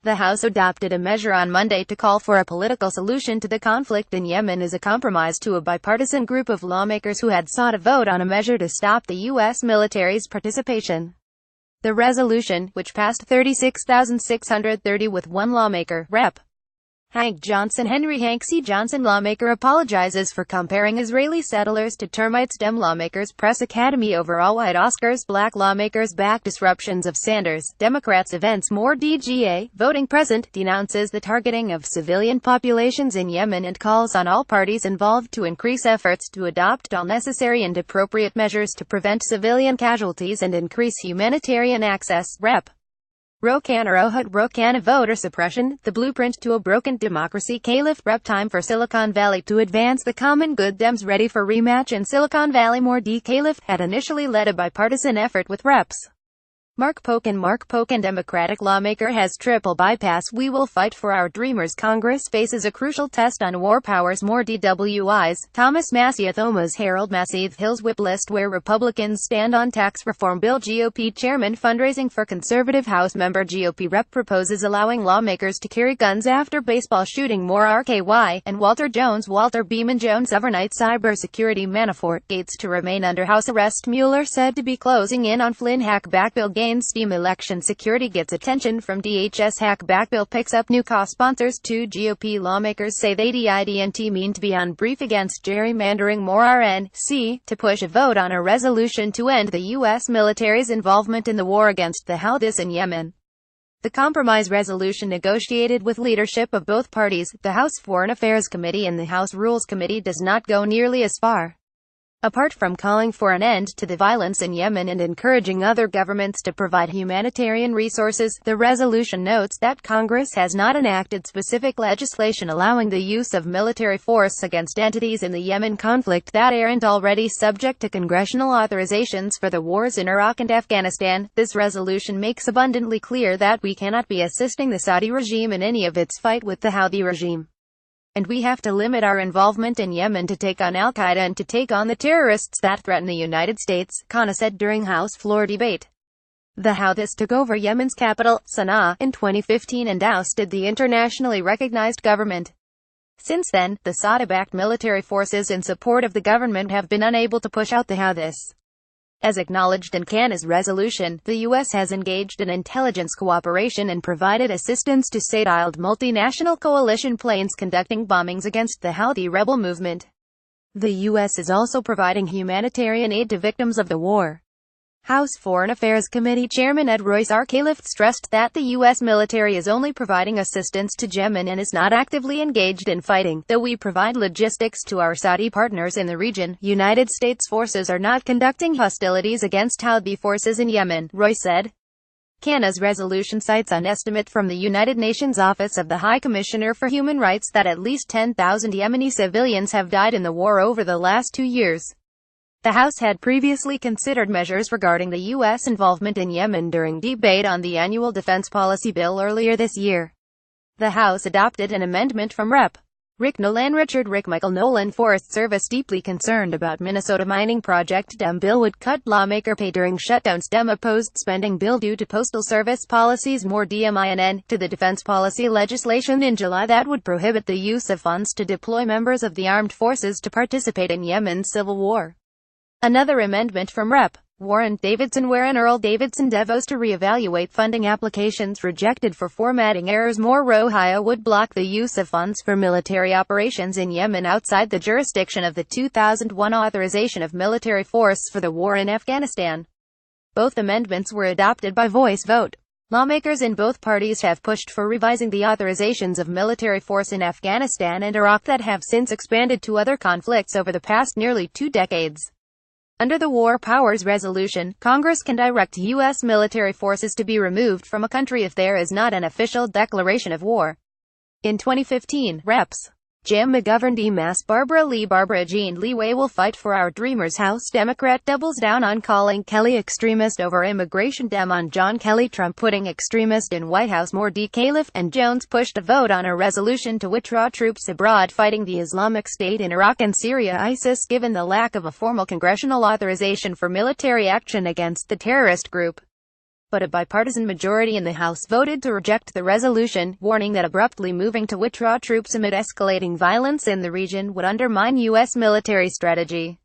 The House adopted a measure on Monday to call for a political solution to the conflict in Yemen as a compromise to a bipartisan group of lawmakers who had sought a vote on a measure to stop the U.S. military's participation. The resolution, which passed 36,630 with one lawmaker, Rep. JohnsonHenry Hank C. JohnsonLawmaker apologizes for comparing Israeli settlers to termites. Dem lawmakers press Academy over all-white Oscars. Black lawmakers back disruptions of Sanders. Democrats events MORE DGa. Voting present denounces the targeting of civilian populations in Yemen and calls on all parties involved to increase efforts to adopt all necessary and appropriate measures to prevent civilian casualties and increase humanitarian access. Rep. Rokana voter suppression, the blueprint to a broken democracy. Caliph. Rep. Time for Silicon Valley to advance the common good. Dems ready for rematch in Silicon Valley. MORE DGa. Caliph had initially led a bipartisan effort with Reps. Mark Pocan. Democratic lawmaker has triple bypass. We will fight for our dreamers. Congress faces a crucial test on war powers. MORE DWIs. Thomas Massey. Thomas Harold Massey. Hill's whip list where Republicans stand on tax reform bill. GOP chairman fundraising for conservative House member. GOP rep proposes allowing lawmakers to carry guns after baseball shooting. MORE RKY. And Walter Beeman Jones. Overnight cybersecurity. Manafort Gates to remain under house arrest. Mueller said to be closing in on Flynn. Hackback bill gains steam. Election security gets attention from DHS. Hackback bill picks up new co-sponsors. Two GOP lawmakers say they didn't mean to be on brief against gerrymandering. MORE RNC. To push a vote on a resolution to end the U.S. military's involvement in the war against the Houthis in Yemen. The compromise resolution, negotiated with leadership of both parties, the House Foreign Affairs Committee and the House Rules Committee, does not go nearly as far. Apart from calling for an end to the violence in Yemen and encouraging other governments to provide humanitarian resources, the resolution notes that Congress has not enacted specific legislation allowing the use of military force against entities in the Yemen conflict that aren't already subject to congressional authorizations for the wars in Iraq and Afghanistan. This resolution makes abundantly clear that we cannot be assisting the Saudi regime in any of its fight with the Houthi regime. And we have to limit our involvement in Yemen to take on al-Qaeda and to take on the terrorists that threaten the United States, Khanna said during House floor debate. The Houthis took over Yemen's capital, Sana'a, in 2015 and ousted the internationally recognized government. Since then, the Saudi-backed military forces in support of the government have been unable to push out the Houthis. As acknowledged in Khanna's resolution, the U.S. has engaged in intelligence cooperation and provided assistance to Saudi-led multinational coalition planes conducting bombings against the Houthi rebel movement. The U.S. is also providing humanitarian aid to victims of the war. House Foreign Affairs Committee Chairman Ed Royce R. Caliph stressed that the U.S. military is only providing assistance to Yemen and is not actively engaged in fighting, though we provide logistics to our Saudi partners in the region. United States forces are not conducting hostilities against Houthi forces in Yemen, Royce said. Khanna's resolution cites an estimate from the United Nations Office of the High Commissioner for Human Rights that at least 10,000 Yemeni civilians have died in the war over the last 2 years. The House had previously considered measures regarding the U.S. involvement in Yemen during debate on the annual defense policy bill earlier this year. The House adopted an amendment from Rep. Rick Michael Nolan Forest Service deeply concerned about Minnesota mining project. Dem bill would cut lawmaker pay during shutdowns. Dem opposed spending bill due to Postal Service policies. MORE DMINN to the defense policy legislation in July that would prohibit the use of funds to deploy members of the armed forces to participate in Yemen's civil war. Another amendment from Rep. Warren Davidson wherein Earl Davidson votes to reevaluate funding applications rejected for formatting errors. MORE Ohio would block the use of funds for military operations in Yemen outside the jurisdiction of the 2001 authorization of military force for the war in Afghanistan. Both amendments were adopted by voice vote. Lawmakers in both parties have pushed for revising the authorizations of military force in Afghanistan and Iraq that have since expanded to other conflicts over the past nearly 2 decades. Under the War Powers Resolution, Congress can direct U.S. military forces to be removed from a country if there is not an official declaration of war. In 2015, Reps. Jim McGovern D. Mass Barbara Jean Lee Way will fight for our dreamers. House Democrat doubles down on calling Kelly extremist over immigration. Dem on John Kelly. Trump putting extremist in White House. MORE DGa. Caliph and Jones pushed a vote on a resolution to withdraw troops abroad fighting the Islamic State in Iraq and Syria (ISIS) given the lack of a formal congressional authorization for military action against the terrorist group. but a bipartisan majority in the House voted to reject the resolution, warning that abruptly moving to withdraw troops amid escalating violence in the region would undermine U.S. military strategy.